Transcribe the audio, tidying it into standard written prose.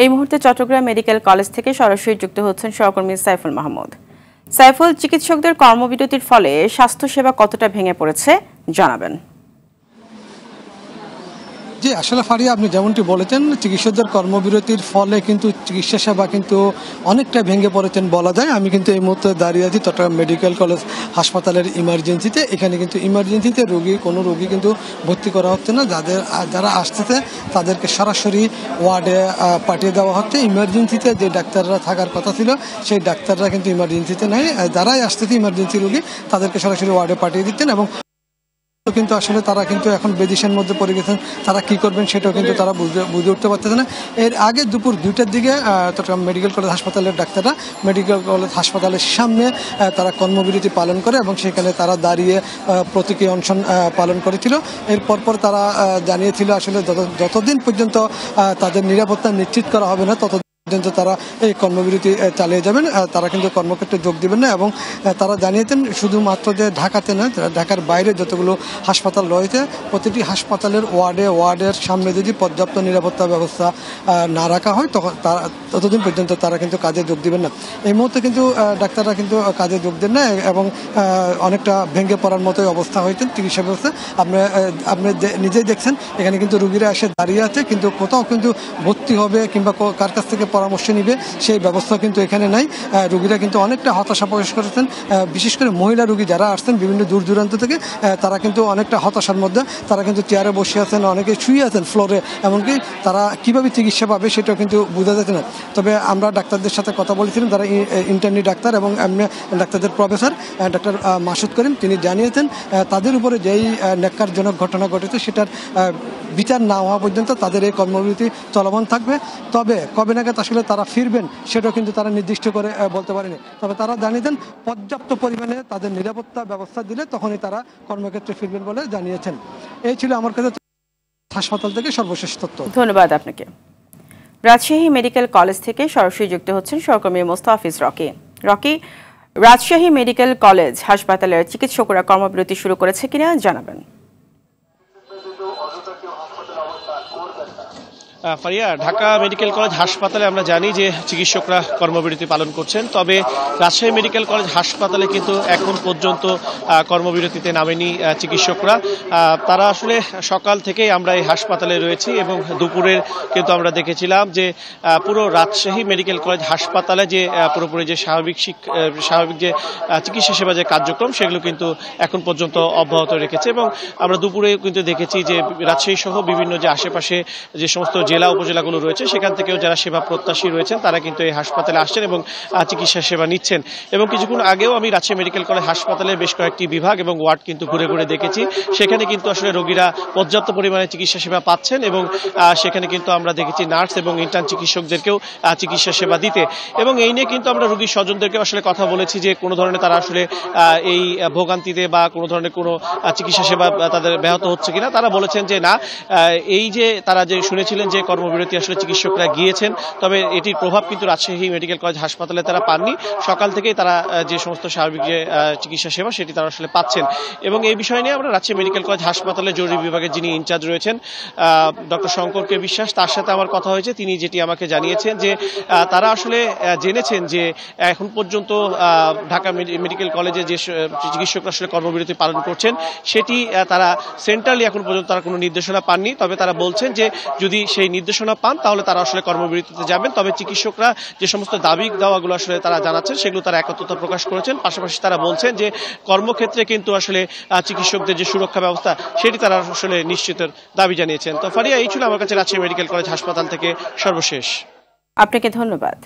এই মুহূর্তে Chittagong medical college থেকে সরাসরি যুক্ত হচ্ছেন সহকর্মী সাইফুল মাহমুদ। সাইফুল, চিকিৎসকদের কর্মবিরতির ফলে স্বাস্থ্যসেবা কতটা ভেঙে পড়েছে জানাবেন। জি, আসলে ফারিয়া, আপনি যেমনটি বলেছেন, চিকিৎসকদের কর্মবিরতির ফলে কিন্তু চিকিৎসা সেবা কিন্তু অনেকটা ভেঙে পড়েছেন বলা যায়। আমি কিন্তু এই মুহূর্তে দাঁড়িয়ে আছি চট্টগ্রাম মেডিকেল কলেজ হাসপাতালের ইমার্জেন্সিতে। এখানে কিন্তু ইমার্জেন্সিতে কোনো রোগী কিন্তু ভর্তি করা হচ্ছে না। যারা আসতেছে তাদেরকে সরাসরি ওয়ার্ডে পাঠিয়ে দেওয়া হচ্ছে। ইমার্জেন্সিতে যে ডাক্তাররা থাকার কথা ছিল সেই ডাক্তাররা কিন্তু ইমার্জেন্সিতে নেই। যারাই আসতেছে ইমার্জেন্সি রোগী তাদেরকে সরাসরি ওয়ার্ডে পাঠিয়ে দিচ্ছেন এবং কিন্তু আসলে তারা কিন্তু এখন বেদিশের মধ্যে পড়ে গেছেন। তারা কি করবেন সেটাও কিন্তু তারা বুঝে উঠতে পারতেছে না। এর আগে দুপুর 2টার দিকে চট্টগ্রাম মেডিকেল কলেজ হাসপাতালের ডাক্তাররা মেডিকেল কলেজ হাসপাতালের সামনে তারা কর্মবিরতি পালন করে এবং সেখানে তারা দাঁড়িয়ে প্রতীকী অনশন পালন করেছিল। এর পরপর তারা জানিয়েছিল আসলে যতদিন পর্যন্ত তাদের নিরাপত্তা নিশ্চিত করা হবে না ততদিন পর্যন্ত তারা এই কর্মবিরতি চালিয়ে যাবেন। তারা কিন্তু কর্মক্ষেত্রে যোগ দিবেন না এবং তারা জানিয়েছেন শুধুমাত্র যে ঢাকাতে না, ঢাকার বাইরে যতগুলো হাসপাতাল রয়েছে প্রতিটি হাসপাতালের ওয়ার্ডের সামনে যদি পর্যাপ্ত নিরাপত্তা ব্যবস্থা না রাখা হয় ততদিন পর্যন্ত তারা কিন্তু কাজে যোগ দিবেন না। এই মুহূর্তে কিন্তু ডাক্তাররা কিন্তু কাজে যোগ দেন না এবং অনেকটা ভেঙে পড়ার মতোই অবস্থা হয়েছে চিকিৎসা ব্যবস্থা। আপনি নিজেই দেখছেন এখানে কিন্তু রুগীরা এসে দাঁড়িয়ে আছে, কিন্তু কোথাও কিন্তু ভর্তি হবে কিংবা কার কাছ থেকে পরামর্শ নিবে সেই ব্যবস্থা কিন্তু এখানে নাই। রোগীরা কিন্তু অনেকটা হতাশা প্রকাশ করেছেন। বিশেষ করে মহিলা রোগী যারা আসছেন বিভিন্ন দূর দূরান্ত থেকে, তারা কিন্তু অনেকটা হতাশার মধ্যে। তারা কিন্তু চেয়ারে বসে আছেন, অনেকে শুয়ে আছেন ফ্লোরে, এমনকি তারা কিভাবে চিকিৎসা পাবে সেটাও কিন্তু বোঝা যাচ্ছে না। তবে আমরা ডাক্তারদের সাথে কথা বলেছিলাম, যারা ইন্টার্নি ডাক্তার এবং ডাক্তারদের প্রফেসর ডাক্তার মাসুদ করিম, তিনি জানিয়েছেন তাদের উপরে যেই ন্যাক্কারজনক ঘটনা ঘটেছে সেটার বিচার না হওয়া পর্যন্ত তাদের এই কর্মবিরতি চলমান থাকবে। তবে কবে নাগাদ আসলে তারা ফিরবেন সেটাও কিন্তু তারা নির্দিষ্ট করে বলতে পারেনি। তবে তারা জানিয়েছেন পর্যাপ্ত পরিমাণে তাদের নিরাপত্তা ব্যবস্থা দিলে তখনই তারা কর্মক্ষেত্রে ফিরবেন বলে জানিয়েছেন। এই ছিল আমার কাছে হাসপাতাল থেকে সর্বশেষ তথ্য। ধন্যবাদ আপনাকে। রাজশাহী মেডিকেল কলেজ থেকে সরাসরি যুক্ত হচ্ছেন সহকর্মী মোস্তাফিজ রকি। রাজশাহী মেডিকেল কলেজ হাসপাতালের চিকিৎসকরা কর্মবিরতি শুরু করেছে কিনা জানাবেন। ফারিয়া, ঢাকা মেডিকেল কলেজ হাসপাতালে আমরা জানি যে চিকিৎসকরা কর্মবিরতি পালন করছেন, তবে রাজশাহী মেডিকেল কলেজ হাসপাতালে কিন্তু এখন পর্যন্ত কর্মবিরতিতে নামেনি চিকিৎসকরা। তারা আসলে সকাল থেকেই আমরা এই হাসপাতালে রয়েছি এবং দুপুরের কিন্তু আমরা দেখেছিলাম যে পুরো রাজশাহী মেডিকেল কলেজ হাসপাতালে যে পুরোপুরি যে স্বাভাবিক যে চিকিৎসা সেবা যে কার্যক্রম সেগুলো কিন্তু এখন পর্যন্ত অব্যাহত রেখেছে এবং আমরা দুপুরে কিন্তু দেখেছি যে রাজশাহী সহ বিভিন্ন যে আশেপাশে যে সমস্ত জেলা উপজেলাগুলো রয়েছে সেখান থেকেও যারা সেবা প্রত্যাশী রয়েছেন তারা কিন্তু এই হাসপাতালে আসছেন এবং চিকিৎসা সেবা নিচ্ছেন। এবং কিছুক্ষণ আগেও আমি রাজশাহী মেডিকেল কলেজ হাসপাতালের বেশ কয়েকটি বিভাগ এবং ওয়ার্ড কিন্তু ঘুরে ঘুরে দেখেছি। সেখানে কিন্তু আসলে রোগীরা পর্যাপ্ত পরিমাণে চিকিৎসা সেবা পাচ্ছেন এবং সেখানে কিন্তু আমরা দেখেছি নার্স এবং ইন্টার্ন চিকিৎসকদেরকেও চিকিৎসা সেবা দিতে। এবং এই নিয়ে কিন্তু আমরা রোগীর স্বজনদেরকে আসলে কথা বলেছি যে কোনো ধরনের তারা আসলে এই ভোগান্তিতে বা কোনো ধরনের কোনো চিকিৎসা সেবা তাদের ব্যাহত হচ্ছে কিনা। তারা বলেছেন যে না, এই যে তারা যে শুনেছিলেন যে কর্মবিরতি আসলে চিকিৎসকরা গিয়েছেন, তবে এটির প্রভাব কিন্তু রাজশাহী মেডিকেল কলেজ হাসপাতালে তারা পাননি। সকাল থেকেই তারা যে সমস্ত স্বাভাবিক যে চিকিৎসা সেবা সেটি তারা আসলে পাচ্ছেন। এবং এই বিষয় নিয়ে আমরা রাজশাহী মেডিকেল কলেজ হাসপাতালে জরুরি বিভাগের যিনি ইনচার্জ রয়েছেন ডক্টর শঙ্করকে বিশ্বাস, তার সাথে আমার কথা হয়েছে। তিনি যেটি আমাকে জানিয়েছেন যে তারা আসলে জেনেছেন যে এখন পর্যন্ত ঢাকা মেডিকেল কলেজে যে চিকিৎসকরা আসলে কর্মবিরতি পালন করছেন সেটি তারা সেন্ট্রালি এখন পর্যন্ত তারা কোনো নির্দেশনা পাননি। তবে তারা বলছেন যে যদি সেই নির্দেশনা পান তাহলে তারা আসলে কর্মবিরতিতে যাবেন। তবে চিকিৎসকরা যে সমস্ত দাবি দাওয়াগুলো আসলে তারা জানাচ্ছেন সেগুলো তারা একত্রতা প্রকাশ করেছেন। পাশাপাশি তারা বলছেন যে কর্মক্ষেত্রে কিন্তু আসলে চিকিৎসকদের যে সুরক্ষা ব্যবস্থা সেটি তারা আসলে নিশ্চিতের দাবি জানিয়েছেন। তো ফারিয়া, এই ছিল আমার কাছে রাজশাহী মেডিকেল কলেজ হাসপাতাল থেকে সর্বশেষ। আপনাকে ধন্যবাদ।